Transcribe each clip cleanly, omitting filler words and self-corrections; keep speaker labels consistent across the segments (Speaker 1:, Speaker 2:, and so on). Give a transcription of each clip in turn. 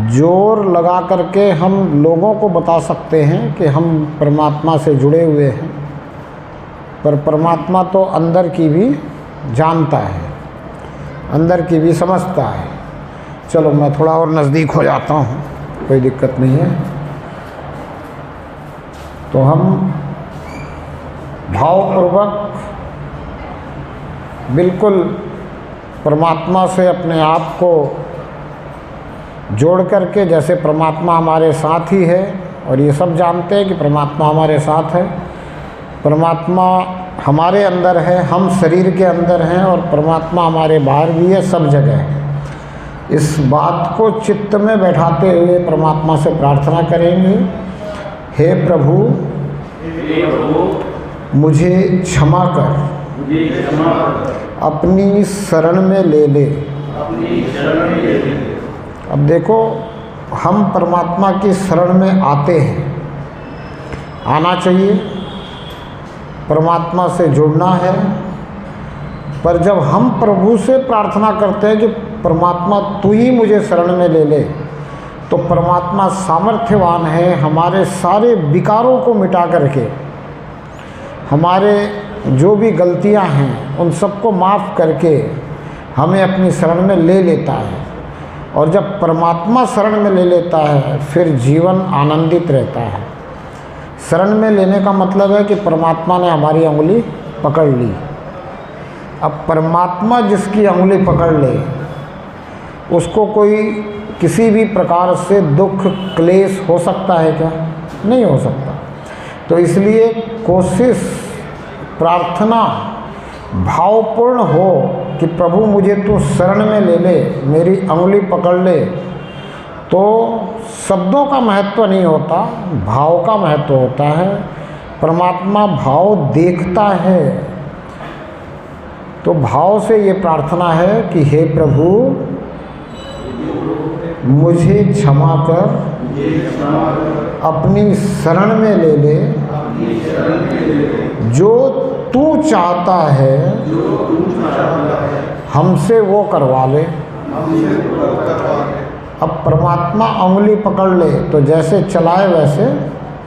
Speaker 1: जोर लगा करके हम लोगों को बता सकते हैं कि हम परमात्मा से जुड़े हुए हैं, पर परमात्मा तो अंदर की भी जानता है, अंदर की भी समझता है। चलो मैं थोड़ा और नज़दीक हो जाता हूँ, कोई दिक्कत नहीं है। तो हम भावपूर्वक बिल्कुल परमात्मा से अपने आप को जोड़ करके, जैसे परमात्मा हमारे साथ ही है और ये सब जानते हैं कि परमात्मा हमारे साथ है, परमात्मा हमारे अंदर है, हम शरीर के अंदर हैं और परमात्मा हमारे बाहर भी है, सब जगह है। इस बात को चित्त में बैठाते हुए परमात्मा से प्रार्थना करेंगे, हे प्रभु मुझे क्षमा कर, अपनी शरण में ले ले। अब देखो, हम परमात्मा की शरण में आते हैं, आना चाहिए, परमात्मा से जुड़ना है। पर जब हम प्रभु से प्रार्थना करते हैं कि परमात्मा तू ही मुझे शरण में ले ले, तो परमात्मा सामर्थ्यवान है हमारे सारे विकारों को मिटा करके, हमारे जो भी गलतियां हैं उन सबको माफ़ करके हमें अपनी शरण में ले लेता है। और जब परमात्मा शरण में ले लेता है फिर जीवन आनंदित रहता है। शरण में लेने का मतलब है कि परमात्मा ने हमारी अंगुली पकड़ ली। अब परमात्मा जिसकी अंगुली पकड़ ले उसको कोई किसी भी प्रकार से दुख क्लेश हो सकता है क्या? नहीं हो सकता। तो इसलिए कोशिश, प्रार्थना भावपूर्ण हो कि प्रभु मुझे तू शरण में ले ले, मेरी अंगुली पकड़ ले। तो शब्दों का महत्व नहीं होता, भाव का महत्व होता है। परमात्मा भाव देखता है। तो भाव से ये प्रार्थना है कि हे प्रभु मुझे क्षमा कर, अपनी शरण में ले ले, जो तू चाहता है हमसे वो करवा ले। अब परमात्मा अंगुली पकड़ ले तो जैसे चलाए वैसे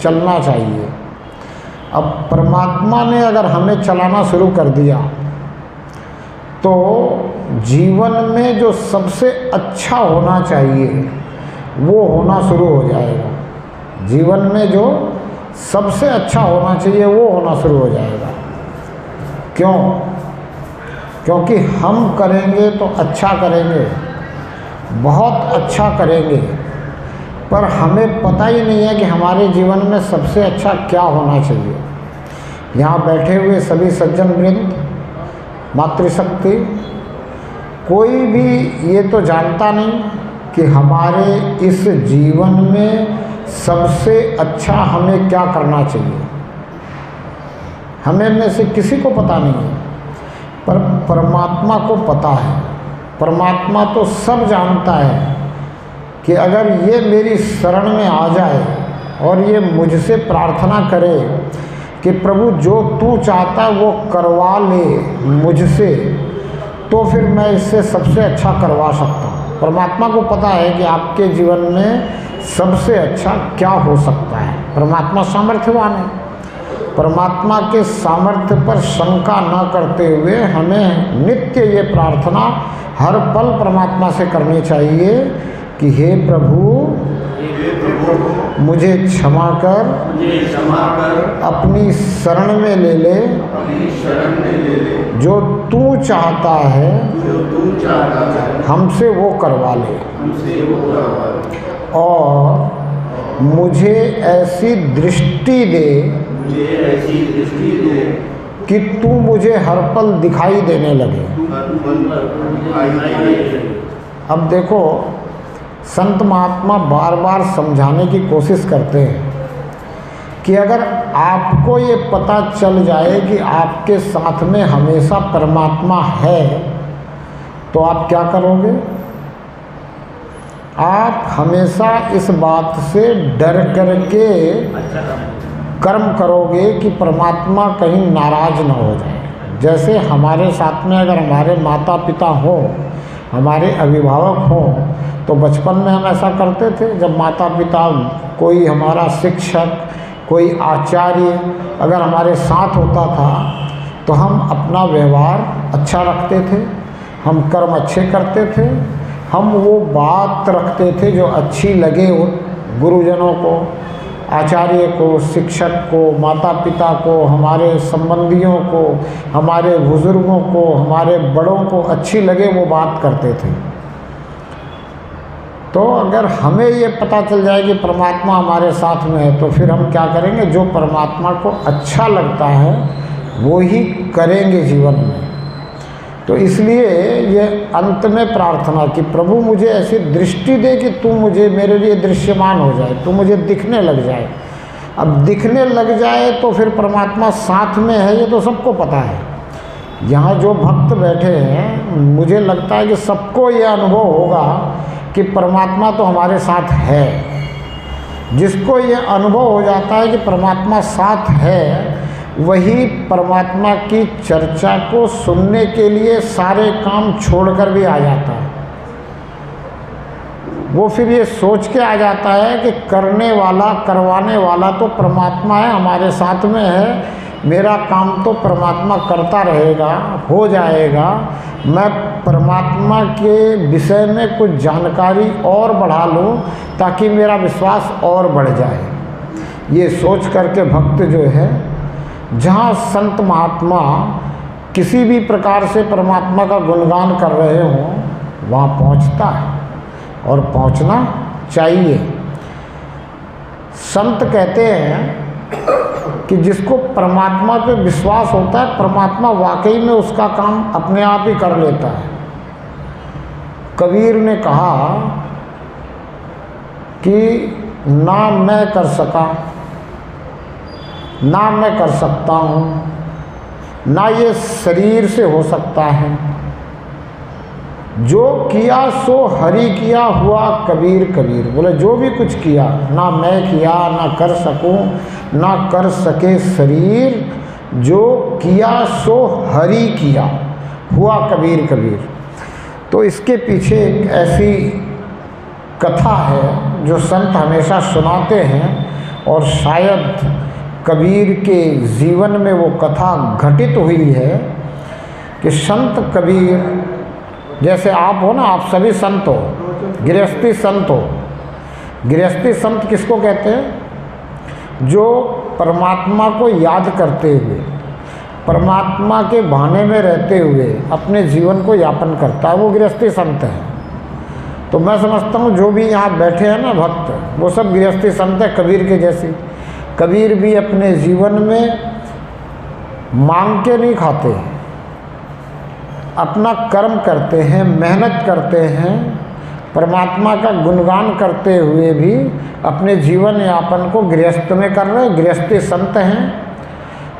Speaker 1: चलना चाहिए। अब परमात्मा ने अगर हमें चलाना शुरू कर दिया तो जीवन में जो सबसे अच्छा होना चाहिए वो होना शुरू हो जाएगा। जीवन में जो सबसे अच्छा होना चाहिए वो होना शुरू हो जाएगा। क्यों? क्योंकि हम करेंगे तो अच्छा करेंगे, बहुत अच्छा करेंगे, पर हमें पता ही नहीं है कि हमारे जीवन में सबसे अच्छा क्या होना चाहिए। यहाँ बैठे हुए सभी सज्जन वृंद, मातृशक्ति, कोई भी ये तो जानता नहीं कि हमारे इस जीवन में सबसे अच्छा हमें क्या करना चाहिए। हमें में से किसी को पता नहीं है, पर परमात्मा को पता है। परमात्मा तो सब जानता है कि अगर ये मेरी शरण में आ जाए और ये मुझसे प्रार्थना करे कि प्रभु जो तू चाहता वो करवा ले मुझसे, तो फिर मैं इससे सबसे अच्छा करवा सकता हूँ। परमात्मा को पता है कि आपके जीवन में सबसे अच्छा क्या हो सकता है। परमात्मा सामर्थ्यवान है। परमात्मा के सामर्थ्य पर शंका न करते हुए हमें नित्य ये प्रार्थना हर पल परमात्मा से करनी चाहिए कि हे प्रभु मुझे क्षमा कर, अपनी शरण में ले ले, जो तू चाहता है हमसे वो करवा ले, और मुझे ऐसी दृष्टि दे कि तू मुझे हर पल दिखाई देने लगे। अब देखो, संत महात्मा बार बार समझाने की कोशिश करते हैं कि अगर आपको ये पता चल जाए कि आपके साथ में हमेशा परमात्मा है तो आप क्या करोगे? आप हमेशा इस बात से डर करके कर्म करोगे कि परमात्मा कहीं नाराज ना हो जाए। जैसे हमारे साथ में अगर हमारे माता पिता हों, हमारे अभिभावक हों, तो बचपन में हम ऐसा करते थे, जब माता पिता, कोई हमारा शिक्षक, कोई आचार्य अगर हमारे साथ होता था तो हम अपना व्यवहार अच्छा रखते थे, हम कर्म अच्छे करते थे, हम वो बात रखते थे जो अच्छी लगे गुरुजनों को, आचार्य को, शिक्षक को, माता पिता को, हमारे संबंधियों को, हमारे बुज़ुर्गों को, हमारे बड़ों को अच्छी लगे वो बात करते थे। तो अगर हमें ये पता चल जाए कि परमात्मा हमारे साथ में है तो फिर हम क्या करेंगे, जो परमात्मा को अच्छा लगता है वो ही करेंगे जीवन में। तो इसलिए ये अंत में प्रार्थना कि प्रभु मुझे ऐसी दृष्टि दे कि तू मुझे, मेरे लिए दृश्यमान हो जाए, तू मुझे दिखने लग जाए। अब दिखने लग जाए तो फिर परमात्मा साथ में है, ये तो सबको पता है। यहाँ जो भक्त बैठे हैं, मुझे लगता है कि सबको ये अनुभव होगा कि परमात्मा तो हमारे साथ है। जिसको ये अनुभव हो जाता है कि परमात्मा साथ है, वही परमात्मा की चर्चा को सुनने के लिए सारे काम छोड़कर भी आ जाता है। वो फिर ये सोच के आ जाता है कि करने वाला, करवाने वाला तो परमात्मा है, हमारे साथ में है, मेरा काम तो परमात्मा करता रहेगा, हो जाएगा। मैं परमात्मा के विषय में कुछ जानकारी और बढ़ा लूँ ताकि मेरा विश्वास और बढ़ जाए। ये सोच करके भक्त जो है, जहाँ संत महात्मा किसी भी प्रकार से परमात्मा का गुणगान कर रहे हों, वहाँ पहुँचता है और पहुँचना चाहिए। संत कहते हैं कि जिसको परमात्मा पे विश्वास होता है, परमात्मा वाकई में उसका काम अपने आप ही कर लेता है। कबीर ने कहा कि ना मैं कर सका, ना मैं कर सकता हूँ, ना ये शरीर से हो सकता है, जो किया सो हरि किया हुआ कबीर कबीर। बोले जो भी कुछ किया, ना मैं किया, ना कर सकूं, ना कर सके शरीर, जो किया सो हरि किया हुआ कबीर कबीर। तो इसके पीछे एक ऐसी कथा है जो संत हमेशा सुनाते हैं, और शायद कबीर के जीवन में वो कथा घटित हुई है कि संत कबीर, जैसे आप हो ना, आप सभी संत हो, गृहस्थी संत हो। गृहस्थी संत किसको कहते हैं? जो परमात्मा को याद करते हुए, परमात्मा के भाने में रहते हुए अपने जीवन को यापन करता है, वो गृहस्थी संत है। तो मैं समझता हूँ जो भी यहाँ बैठे हैं ना भक्त, वो सब गृहस्थी संत है कबीर के जैसे। कबीर भी अपने जीवन में मांग के नहीं खाते, अपना कर्म करते हैं, मेहनत करते हैं, परमात्मा का गुणगान करते हुए भी अपने जीवन यापन को गृहस्थ में कर रहे हैं, गृहस्थी संत हैं।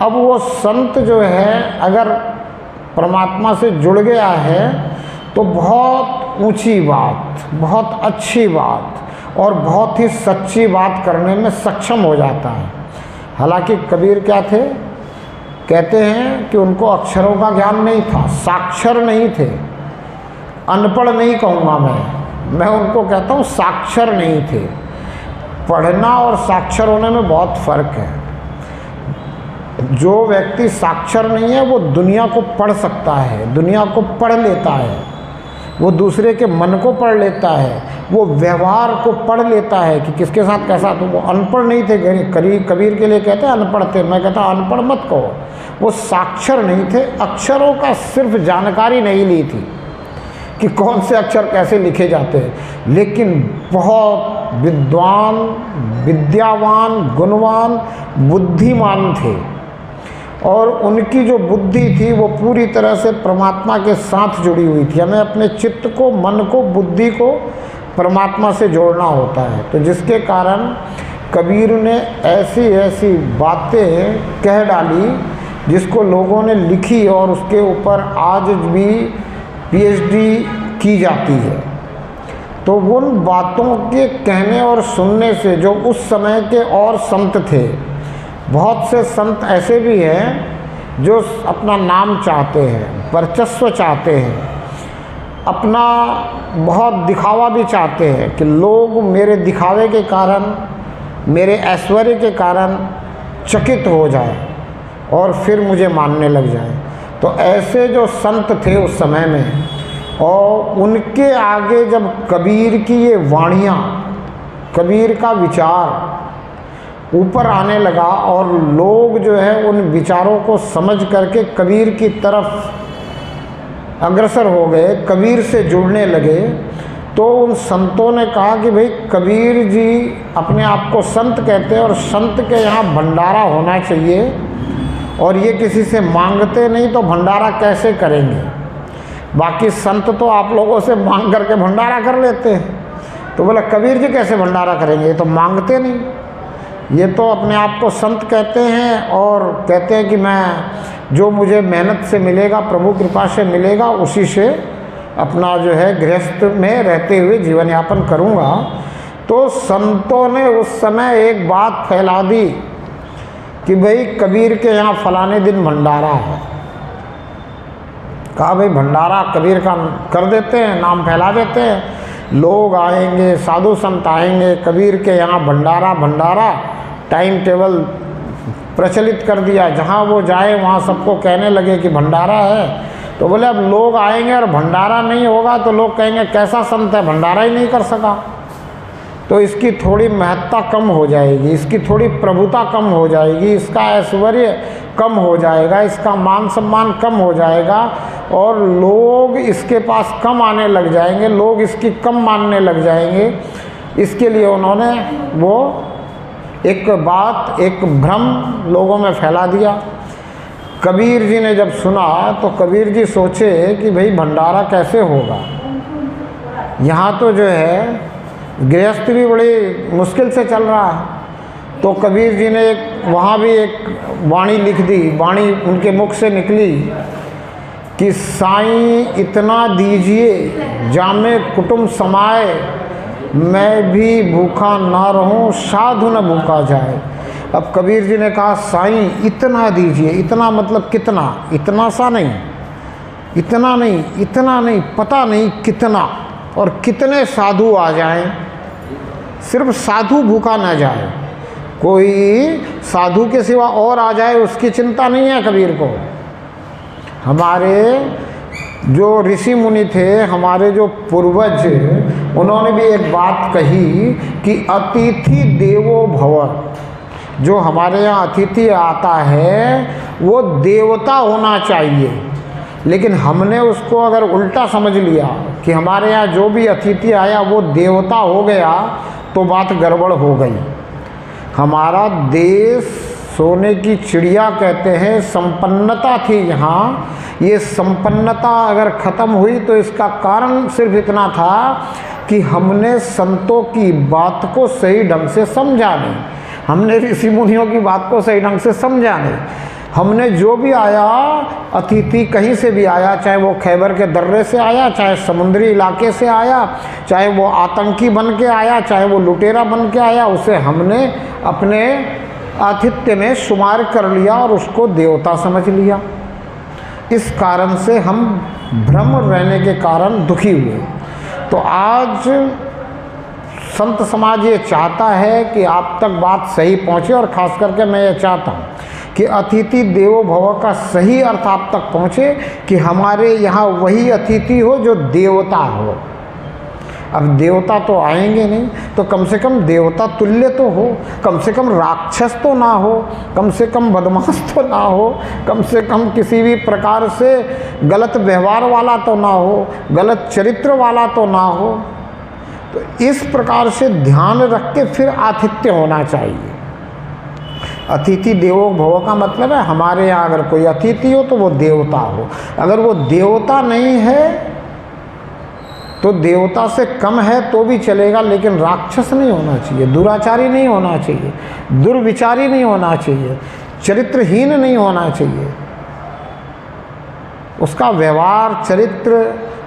Speaker 1: अब वो संत जो है अगर परमात्मा से जुड़ गया है तो बहुत ऊंची बात, बहुत अच्छी बात और बहुत ही सच्ची बात करने में सक्षम हो जाता है। हालांकि कबीर क्या थे? कहते हैं कि उनको अक्षरों का ज्ञान नहीं था, साक्षर नहीं थे। अनपढ़ नहीं कहूँगा मैं उनको कहता हूँ साक्षर नहीं थे। पढ़ना और साक्षर होने में बहुत फ़र्क है। जो व्यक्ति साक्षर नहीं है वो दुनिया को पढ़ सकता है, दुनिया को पढ़ लेता है, वो दूसरे के मन को पढ़ लेता है, वो व्यवहार को पढ़ लेता है कि किसके साथ कैसा। तो वो अनपढ़ नहीं थे। कबीर के लिए कहते हैं अनपढ़ थे, मैं कहता अनपढ़ मत कहो, वो साक्षर नहीं थे। अक्षरों का सिर्फ जानकारी नहीं ली थी कि कौन से अक्षर कैसे लिखे जाते हैं, लेकिन बहुत विद्वान, विद्यावान, गुणवान, बुद्धिमान थे। और उनकी जो बुद्धि थी वो पूरी तरह से परमात्मा के साथ जुड़ी हुई थी। हमें अपने चित्त को, मन को, बुद्धि को परमात्मा से जोड़ना होता है। तो जिसके कारण कबीर ने ऐसी ऐसी बातें कह डाली जिसको लोगों ने लिखी और उसके ऊपर आज भी पीएचडी की जाती है। तो उन बातों के कहने और सुनने से जो उस समय के और संत थे, बहुत से संत ऐसे भी हैं जो अपना नाम चाहते हैं, वर्चस्व चाहते हैं, अपना बहुत दिखावा भी चाहते हैं कि लोग मेरे दिखावे के कारण, मेरे ऐश्वर्य के कारण चकित हो जाए और फिर मुझे मानने लग जाए। तो ऐसे जो संत थे उस समय में, और उनके आगे जब कबीर की ये वाणियाँ, कबीर का विचार ऊपर आने लगा और लोग जो है उन विचारों को समझ करके कबीर की तरफ अग्रसर हो गए, कबीर से जुड़ने लगे, तो उन संतों ने कहा कि भाई कबीर जी अपने आप को संत कहते हैं और संत के यहाँ भंडारा होना चाहिए, और ये किसी से मांगते नहीं तो भंडारा कैसे करेंगे। बाकी संत तो आप लोगों से मांग करके भंडारा कर लेते हैं, तो बोला कबीर जी कैसे भंडारा करेंगे, ये तो मांगते नहीं, ये तो अपने आप को संत कहते हैं और कहते हैं कि मैं जो मुझे मेहनत से मिलेगा, प्रभु कृपा से मिलेगा, उसी से अपना जो है गृहस्थ में रहते हुए जीवन यापन करूँगा। तो संतों ने उस समय एक बात फैला दी कि भाई कबीर के यहाँ फलाने दिन भंडारा है। कहा भाई भंडारा कबीर का कर देते हैं, नाम फैला देते हैं, लोग आएंगे, साधु संत आएंगे, कबीर के यहाँ भंडारा टाइम टेबल प्रचलित कर दिया, जहाँ वो जाए वहाँ सबको कहने लगे कि भंडारा है। तो बोले अब लोग आएंगे और भंडारा नहीं होगा तो लोग कहेंगे कैसा संत है, भंडारा ही नहीं कर सका। तो इसकी थोड़ी महत्ता कम हो जाएगी, इसकी थोड़ी प्रभुता कम हो जाएगी, इसका ऐश्वर्य कम हो जाएगा, इसका मान सम्मान कम हो जाएगा और लोग इसके पास कम आने लग जाएंगे, लोग इसकी कम मानने लग जाएंगे। इसके लिए उन्होंने वो एक बात, एक भ्रम लोगों में फैला दिया। कबीर जी ने जब सुना तो कबीर जी सोचे कि भाई भंडारा कैसे होगा, यहाँ तो जो है गृहस्थ भी बड़ी मुश्किल से चल रहा है। तो कबीर जी ने वहाँ भी एक वाणी लिख दी, वाणी उनके मुख से निकली कि साईं इतना दीजिए जामे कुटुंब समाए, मैं भी भूखा ना रहूं साधु न भूखा जाए। अब कबीर जी ने कहा साईं इतना दीजिए, इतना मतलब कितना, इतना सा नहीं, इतना नहीं, इतना नहीं, पता नहीं कितना, और कितने साधु आ जाएं, सिर्फ साधु भूखा ना जाए, कोई साधु के सिवा और आ जाए उसकी चिंता नहीं है कबीर को। हमारे जो ऋषि मुनि थे, हमारे जो पूर्वज, उन्होंने भी एक बात कही कि अतिथि देवो भव। जो हमारे यहाँ अतिथि आता है वो देवता होना चाहिए, लेकिन हमने उसको अगर उल्टा समझ लिया कि हमारे यहाँ जो भी अतिथि आया वो देवता हो गया, तो बात गड़बड़ हो गई। हमारा देश सोने की चिड़िया कहते हैं, संपन्नता थी यहाँ। ये संपन्नता अगर ख़त्म हुई तो इसका कारण सिर्फ इतना था कि हमने संतों की बात को सही ढंग से समझा नहीं, हमने ऋषि मुनियों की बात को सही ढंग से समझा नहीं। हमने जो भी आया अतिथि, कहीं से भी आया, चाहे वो खैबर के दर्रे से आया, चाहे समुद्री इलाके से आया, चाहे वो आतंकी बन के आया, चाहे वो लुटेरा बन के आया, उसे हमने अपने आतिथ्य में शुमार कर लिया और उसको देवता समझ लिया। इस कारण से हम भ्रम रहने के कारण दुखी हुए। तो आज संत समाज ये चाहता है कि आप तक बात सही पहुँचे, और ख़ास करके मैं ये चाहता हूँ कि अतिथि देवो भव का सही अर्थ आप तक पहुँचे, कि हमारे यहाँ वही अतिथि हो जो देवता हो। अब देवता तो आएंगे नहीं, तो कम से कम देवता तुल्य तो हो, कम से कम राक्षस तो ना हो, कम से कम बदमाश तो ना हो, कम से कम किसी भी प्रकार से गलत व्यवहार वाला तो ना हो, गलत चरित्र वाला तो ना हो। तो इस प्रकार से ध्यान रख के फिर आतिथ्य होना चाहिए। अतिथि देवो भव का मतलब है हमारे यहाँ अगर कोई अतिथि हो तो वो देवता हो। अगर वो देवता नहीं है तो देवता से कम है तो भी चलेगा, लेकिन राक्षस नहीं होना चाहिए, दुराचारी नहीं होना चाहिए, दुर्विचारी नहीं होना चाहिए, चरित्रहीन नहीं होना चाहिए। उसका व्यवहार, चरित्र,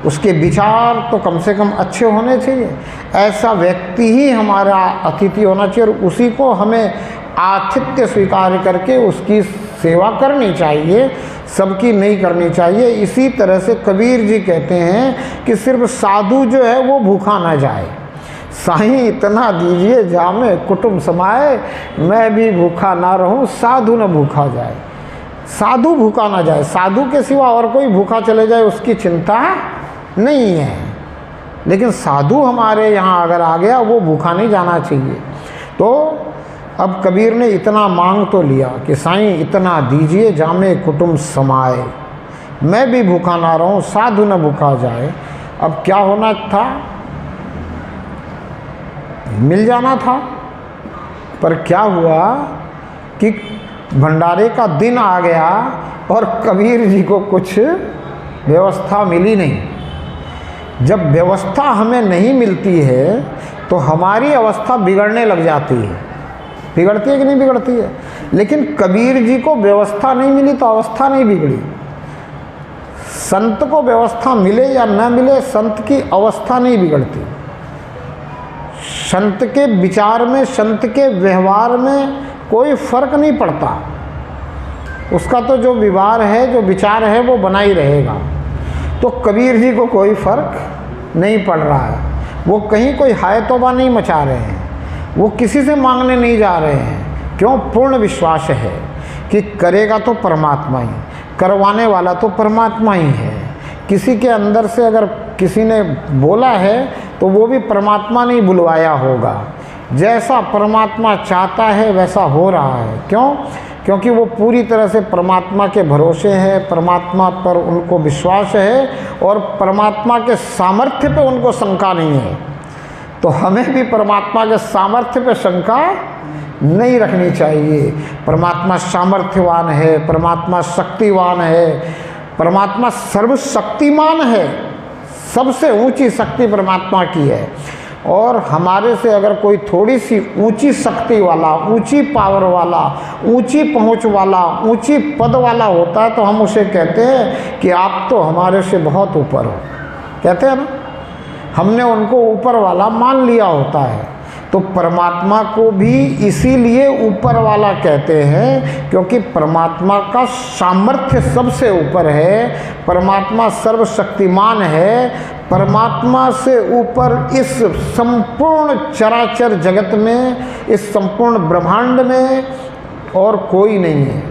Speaker 1: उसके विचार तो कम से कम अच्छे होने चाहिए। ऐसा व्यक्ति ही हमारा अतिथि होना चाहिए और उसी को हमें आतिथ्य स्वीकार करके उसकी सेवा करनी चाहिए, सबकी नहीं करनी चाहिए। इसी तरह से कबीर जी कहते हैं कि सिर्फ साधु जो है वो भूखा ना जाए। साईं इतना दीजिए जामे कुटुंब समाए, मैं भी भूखा ना रहूं, साधु न भूखा जाए। साधु भूखा ना जाए, साधु के सिवा और कोई भूखा चले जाए उसकी चिंता नहीं है, लेकिन साधु हमारे यहाँ अगर आ गया वो भूखा नहीं जाना चाहिए। तो अब कबीर ने इतना मांग तो लिया कि साईं इतना दीजिए जामे कुटुंब समाए, मैं भी भूखा ना रहूं, साधु न भूखा जाए। अब क्या होना था, मिल जाना था, पर क्या हुआ कि भंडारे का दिन आ गया और कबीर जी को कुछ व्यवस्था मिली नहीं। जब व्यवस्था हमें नहीं मिलती है तो हमारी अवस्था बिगड़ने लग जाती है। बिगड़ती है कि नहीं बिगड़ती है? लेकिन कबीर जी को व्यवस्था नहीं मिली तो अवस्था नहीं बिगड़ी। संत को व्यवस्था मिले या न मिले, संत की अवस्था नहीं बिगड़ती। संत के विचार में, संत के व्यवहार में कोई फर्क नहीं पड़ता। उसका तो जो व्यवहार है, जो विचार है, वो बना ही रहेगा। तो कबीर जी को कोई फर्क नहीं पड़ रहा है। वो कहीं कोई हाय तौबा नहीं मचा रहे हैं, वो किसी से मांगने नहीं जा रहे हैं। क्यों? पूर्ण विश्वास है कि करेगा तो परमात्मा ही, करवाने वाला तो परमात्मा ही है। किसी के अंदर से अगर किसी ने बोला है तो वो भी परमात्मा ने बुलवाया होगा। जैसा परमात्मा चाहता है वैसा हो रहा है। क्यों? क्योंकि वो पूरी तरह से परमात्मा के भरोसे है, परमात्मा पर उनको विश्वास है और परमात्मा के सामर्थ्य पे उनको शंका नहीं है। तो हमें भी परमात्मा के सामर्थ्य पे शंका नहीं रखनी चाहिए। परमात्मा सामर्थ्यवान है, परमात्मा शक्तिवान है, परमात्मा सर्वशक्तिमान है। सबसे ऊंची शक्ति परमात्मा की है। और हमारे से अगर कोई थोड़ी सी ऊंची शक्ति वाला, ऊंची पावर वाला, ऊंची पहुंच वाला, ऊंची पद वाला होता है तो हम उसे कहते हैं कि आप तो हमारे से बहुत ऊपर हो। कहते हैं ना, हमने उनको ऊपर वाला मान लिया होता है। तो परमात्मा को भी इसीलिए ऊपर वाला कहते हैं क्योंकि परमात्मा का सामर्थ्य सबसे ऊपर है। परमात्मा सर्वशक्तिमान है। परमात्मा से ऊपर इस संपूर्ण चराचर जगत में, इस संपूर्ण ब्रह्मांड में और कोई नहीं है।